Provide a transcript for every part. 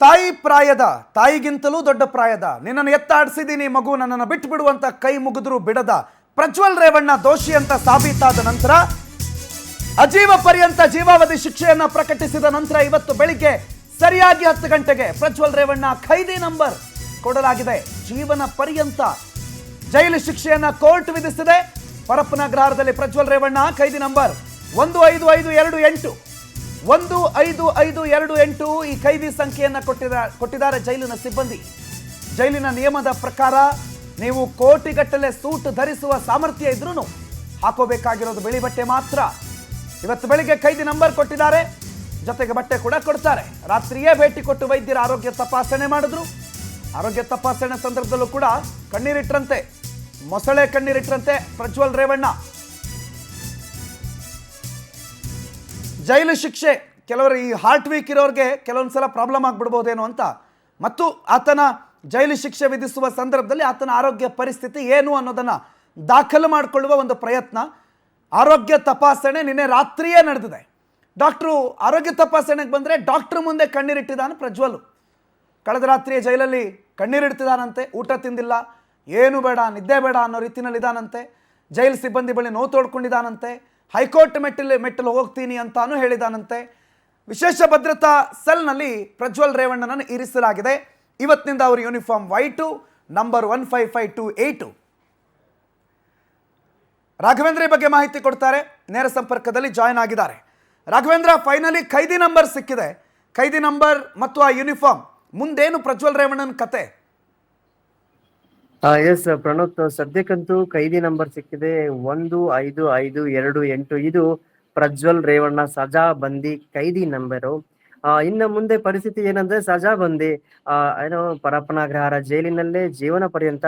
ತಾಯಿ ಪ್ರಾಯದ ತಾಯಿಗಿಂತಲೂ ದೊಡ್ಡ ಪ್ರಾಯದ ನಿನ್ನನ್ನು ಎತ್ತಾಡಿಸಿದ್ದೀನಿ ಮಗು ನನ್ನನ್ನು ಬಿಟ್ಟು ಬಿಡುವಂತ ಕೈ ಮುಗಿದ್ರು ಬಿಡದ ಪ್ರಜ್ವಲ್ ರೇವಣ್ಣ ದೋಷಿ ಅಂತ ಸಾಬೀತಾದ ನಂತರ ಅಜೀವ ಪರ್ಯಂತ ಜೀವಾವಧಿ ಶಿಕ್ಷೆಯನ್ನ ಪ್ರಕಟಿಸಿದ ನಂತರ ಇವತ್ತು ಬೆಳಿಗ್ಗೆ ಸರಿಯಾಗಿ 10 ಗಂಟೆಗೆ ಪ್ರಜ್ವಲ್ ರೇವಣ್ಣ ಖೈದಿ ನಂಬರ್ ಕೊಡಲಾಗಿದೆ. ಜೀವನ ಪರ್ಯಂತ ಜೈಲು ಶಿಕ್ಷೆಯನ್ನ ಕೋರ್ಟ್ ವಿಧಿಸಿದೆ. ಪರಪ್ಪನಗ್ರಹಾರದಲ್ಲಿ ಪ್ರಜ್ವಲ್ ರೇವಣ್ಣ ಖೈದಿ ನಂಬರ್ 15528 15528 ಈ ಖೈದಿ ಸಂಖ್ಯೆಯನ್ನ ಕೊಟ್ಟಿದ್ದಾರೆ ಜೈಲಿನ ಸಿಬ್ಬಂದಿ. ಜೈಲಿನ ನಿಯಮದ ಪ್ರಕಾರ ನೀವು ಕೋಟಿಗಟ್ಟಲೆ ಸೂಟ್ ಧರಿಸುವ ಸಾಮರ್ಥ್ಯ ಇದ್ರೂ ಹಾಕೋಬೇಕಾಗಿರೋದು ಬಿಳಿ ಬಟ್ಟೆ ಮಾತ್ರ. ಇವತ್ತು ಬೆಳಿಗ್ಗೆ ಖೈದಿ ನಂಬರ್ ಕೊಟ್ಟಿದ್ದಾರೆ, ಜೊತೆಗೆ ಬಟ್ಟೆ ಕೂಡ ಕೊಡ್ತಾರೆ. ರಾತ್ರಿಯೇ ಭೇಟಿ ಕೊಟ್ಟು ವೈದ್ಯರ ಆರೋಗ್ಯ ತಪಾಸಣೆ ಮಾಡಿದ್ರು. ಆರೋಗ್ಯ ತಪಾಸಣೆ ಸಂದರ್ಭದಲ್ಲೂ ಕೂಡ ಕಣ್ಣೀರಿಟ್ರಂತೆ, ಮೊಸಳೆ ಕಣ್ಣೀರಿಟ್ರಂತೆ ಪ್ರಜ್ವಲ್ ರೇವಣ್ಣ. ಜೈಲು ಶಿಕ್ಷೆ ಕೆಲವರು ಈ ಹಾರ್ಟ್ ವೀಕ್ ಇರೋರಿಗೆ ಕೆಲವೊಂದ್ಸಲ ಪ್ರಾಬ್ಲಮ್ ಆಗ್ಬಿಡ್ಬೋದೇನೋ ಅಂತ, ಮತ್ತು ಆತನ ಜೈಲು ಶಿಕ್ಷೆ ವಿಧಿಸುವ ಸಂದರ್ಭದಲ್ಲಿ ಆತನ ಆರೋಗ್ಯ ಪರಿಸ್ಥಿತಿ ಏನು ಅನ್ನೋದನ್ನ ದಾಖಲು ಮಾಡಿಕೊಳ್ಳುವ ಒಂದು ಪ್ರಯತ್ನ. ಆರೋಗ್ಯ ತಪಾಸಣೆ ನಿನ್ನೆ ರಾತ್ರಿಯೇ ನಡೆದಿದೆ. ಡಾಕ್ಟ್ರು ಆರೋಗ್ಯ ತಪಾಸಣೆಗೆ ಬಂದರೆ ಡಾಕ್ಟ್ರ್ ಮುಂದೆ ಕಣ್ಣೀರಿಟ್ಟಿದ್ದಾನೆ ಪ್ರಜ್ವಲ್. ಕಳೆದ ರಾತ್ರಿಯೇ ಜೈಲಲ್ಲಿ ಕಣ್ಣೀರಿಡ್ತಿದ್ದಾನಂತೆ, ಊಟ ತಿಂದಿಲ್ಲ, ಏನು ಬೇಡ ನಿದ್ದೆ ಬೇಡ ಅನ್ನೋ ರೀತಿಯಲ್ಲಿದ್ದಾನಂತೆ. ಜೈಲು ಸಿಬ್ಬಂದಿ ಬಳಿ ನೋವು ತೋಡ್ಕೊಂಡಿದ್ದಾನಂತೆ. ಹೈಕೋರ್ಟ್ ಮೆಟ್ಟಲು ಹೋಗ್ತೀನಿ ಅಂತಾನು ಹೇಳಿದಾನಂತೆ. ವಿಶೇಷ ಭದ್ರತಾ ಸೆಲ್ನಲ್ಲಿ ಪ್ರಜ್ವಲ್ ರೇವಣ್ಣನನ್ನು ಇರಿಸಲಾಗಿದೆ. ಇವತ್ತಿನಿಂದ ಅವರು ಯೂನಿಫಾರ್ಮ್ ವೈಟು ನಂಬರ್ 15528. ರಾಘವೇಂದ್ರ ಬಗ್ಗೆ ಮಾಹಿತಿ ಕೊಡ್ತಾರೆ, ನೇರ ಸಂಪರ್ಕದಲ್ಲಿ ಜಾಯ್ನ್ ಆಗಿದ್ದಾರೆ. ರಾಘವೇಂದ್ರ, ಫೈನಲಿ ಖೈದಿ ನಂಬರ್ ಸಿಕ್ಕಿದೆ. ಖೈದಿ ನಂಬರ್ ಮತ್ತು ಆ ಯೂನಿಫಾರ್ಮ್, ಮುಂದೇನು ಪ್ರಜ್ವಲ್ ರೇವಣ್ಣನ ಕತೆ? ಎಸ್ ಪ್ರಣೋತ್, ಸದ್ಯಕ್ಕಂತೂ ಖೈದಿ ನಂಬರ್ ಸಿಕ್ಕಿದೆ 15528. ಇದು ಪ್ರಜ್ವಲ್ ರೇವಣ್ಣ ಸಜಾ ಬಂದಿ ಖೈದಿ ನಂಬರು. ಇನ್ನು ಮುಂದೆ ಪರಿಸ್ಥಿತಿ ಏನಂದ್ರೆ, ಸಜಾ ಬಂದಿ ಏನೋ ಪರಪ್ಪನಗ್ರಹಾರ ಜೈಲಿನಲ್ಲೇ ಜೀವನ ಪರ್ಯಂತ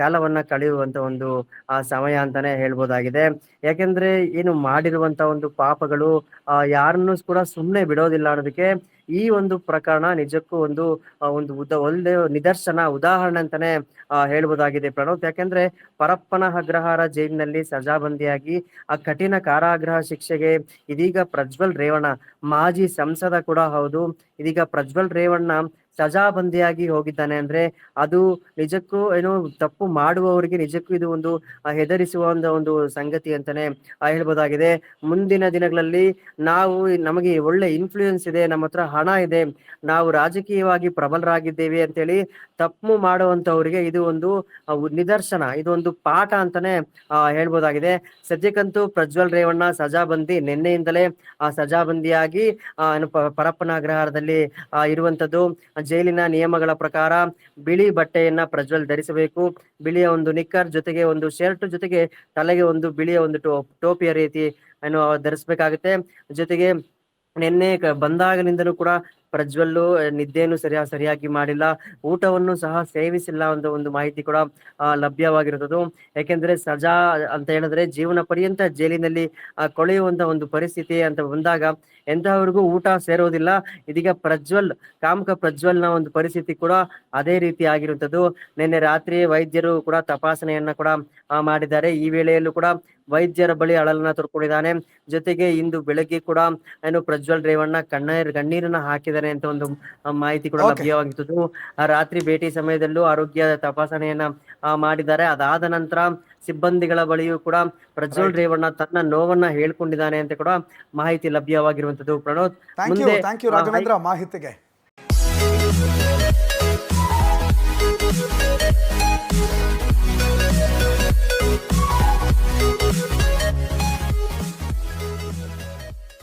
ಕಾಲವನ್ನ ಕಳೆಯುವಂತ ಒಂದು ಸಮಯ ಅಂತಾನೆ ಹೇಳ್ಬೋದಾಗಿದೆ. ಯಾಕೆಂದ್ರೆ ಏನು ಮಾಡಿರುವಂತ ಒಂದು ಪಾಪಗಳು ಯಾರನ್ನು ಕೂಡ ಸುಮ್ಮನೆ ಬಿಡೋದಿಲ್ಲ ಅನ್ನೋದಕ್ಕೆ ಈ ಒಂದು ಪ್ರಕರಣ ನಿಜಕ್ಕೂ ಒಂದು ಒಳ್ಳೆ ನಿದರ್ಶನ, ಉದಾಹರಣೆ ಅಂತಾನೆ ಹೇಳ್ಬೋದಾಗಿದೆ ಪ್ರಣೋತ್. ಯಾಕೆಂದ್ರೆ ಪರಪ್ಪನ ಅಗ್ರಹಾರ ಜೈಲಿನಲ್ಲಿ ಸಜಾಬಂದಿಯಾಗಿ ಆ ಕಠಿಣ ಕಾರಾಗೃಹ ಶಿಕ್ಷೆಗೆ ಇದೀಗ ಪ್ರಜ್ವಲ್ ರೇವಣ್ಣ, ಮಾಜಿ ಸಂಸದ ಕೂಡ ಹೌದು, ಇದೀಗ ಪ್ರಜ್ವಲ್ ರೇವಣ್ಣ ಸಜಾಬಂದಿಯಾಗಿ ಹೋಗಿದ್ದಾನೆ ಅಂದ್ರೆ ಅದು ನಿಜಕ್ಕೂ ಏನು ತಪ್ಪು ಮಾಡುವವರಿಗೆ ನಿಜಕ್ಕೂ ಇದು ಒಂದು ಹೆದರಿಸುವ ಒಂದು ಸಂಗತಿ ಅಂತಾನೆ ಹೇಳ್ಬೋದಾಗಿದೆ. ಮುಂದಿನ ದಿನಗಳಲ್ಲಿ ನಮಗೆ ಒಳ್ಳೆ ಇನ್ಫ್ಲೂಯೆನ್ಸ್ ಇದೆ, ನಮ್ಮ ಹತ್ರ ಹಣ ಇದೆ, ನಾವು ರಾಜಕೀಯವಾಗಿ ಪ್ರಬಲರಾಗಿದ್ದೇವೆ ಅಂತೇಳಿ ತಪ್ಪು ಮಾಡುವಂತವರಿಗೆ ಇದು ಒಂದು ನಿದರ್ಶನ, ಇದು ಒಂದು ಪಾಠ ಅಂತಾನೆ ಹೇಳ್ಬೋದಾಗಿದೆ. ಸದ್ಯಕ್ಕಂತೂ ಪ್ರಜ್ವಲ್ ರೇವಣ್ಣ ಸಜಾಬಂದಿ ನಿನ್ನೆಯಿಂದಲೇ ಸಜಾಬಂದಿಯಾಗಿ ಪರಪ್ಪನ ಅಗ್ರಹಾರದಲ್ಲಿ ಇರುವಂತದ್ದು. ಜೈಲಿನ ನಿಯಮಗಳ ಪ್ರಕಾರ ಬಿಳಿ ಬಟ್ಟೆಯನ್ನ ಪ್ರಜ್ವಲ್ ಧರಿಸಬೇಕು. ಬಿಳಿಯ ಒಂದು ನಿಕ್ಕರ್ ಜೊತೆಗೆ ಒಂದು ಶರ್ಟ್ ಜೊತೆಗೆ ತಲೆಗೆ ಒಂದು ಬಿಳಿಯ ಒಂದು ಟೋಪಿಯ ರೀತಿ ಧರಿಸ್ಬೇಕಾಗುತ್ತೆ. ಜೊತೆಗೆ ನಿನ್ನೆ ಬಂದಾಗನಿಂದಲೂ ಕೂಡ ಪ್ರಜ್ವಲ್ಲು ನಿದ್ದೆಯನ್ನು ಸರಿಯಾಗಿ ಮಾಡಿಲ್ಲ, ಊಟವನ್ನು ಸಹ ಸೇವಿಸಿಲ್ಲ ಅಂತ ಒಂದು ಮಾಹಿತಿ ಕೂಡ ಲಭ್ಯವಾಗಿರುತ್ತದೆ. ಯಾಕೆಂದ್ರೆ ಸಜಾ ಅಂತ ಹೇಳಿದ್ರೆ ಜೀವನ ಪರ್ಯಂತ ಜೈಲಿನಲ್ಲಿ ಕೊಳೆಯುವಂತ ಒಂದು ಪರಿಸ್ಥಿತಿ ಅಂತ ಬಂದಾಗ ಎಂತಹವ್ರಿಗೂ ಊಟ ಸೇರೋದಿಲ್ಲ. ಇದೀಗ ಕಾಮಕ ಪ್ರಜ್ವಲ್ನ ಒಂದು ಪರಿಸ್ಥಿತಿ ಕೂಡ ಅದೇ ರೀತಿ ಆಗಿರುವಂತದ್ದು. ನಿನ್ನೆ ರಾತ್ರಿ ವೈದ್ಯರು ಕೂಡ ತಪಾಸಣೆಯನ್ನ ಕೂಡ ಮಾಡಿದ್ದಾರೆ. ಈ ವೇಳೆಯಲ್ಲೂ ಕೂಡ ವೈದ್ಯರ ಬಳಿ ಅಳಲನ್ನ ತೋರ್ಕೊಂಡಿದ್ದಾನೆ. ಜೊತೆಗೆ ಇಂದು ಬೆಳಗ್ಗೆ ಕೂಡ ಏನು ಪ್ರಜ್ವಲ್ ರೇವಣ್ಣ ಕಣ್ಣೀರನ್ನ ಹಾಕಿದ್ದಾನೆ ಅಂತ ಒಂದು ಮಾಹಿತಿ ಕೂಡ ಲಭ್ಯವಾಗಿತ್ತು. ರಾತ್ರಿ ಭೇಟಿ ಸಮಯದಲ್ಲೂ ಆರೋಗ್ಯ ತಪಾಸಣೆಯನ್ನ ಮಾಡಿದ್ದಾರೆ. ಅದಾದ ನಂತರ ಸಿಬ್ಬಂದಿಗಳ ಬಳಿಯೂ ಕೂಡ ಪ್ರಜ್ವಲ್ ರೇವಣ್ಣ ತನ್ನ ನೋವನ್ನ ಹೇಳ್ಕೊಂಡಿದ್ದಾನೆ ಅಂತ ಕೂಡ ಮಾಹಿತಿ ಲಭ್ಯವಾಗಿರುವಂತದ್ದು. ಪ್ರಣೋದ್, ಥ್ಯಾಂಕ್ ಯು ರಾಘವೇಂದ್ರ ಮಾಹಿತಿಗೆ.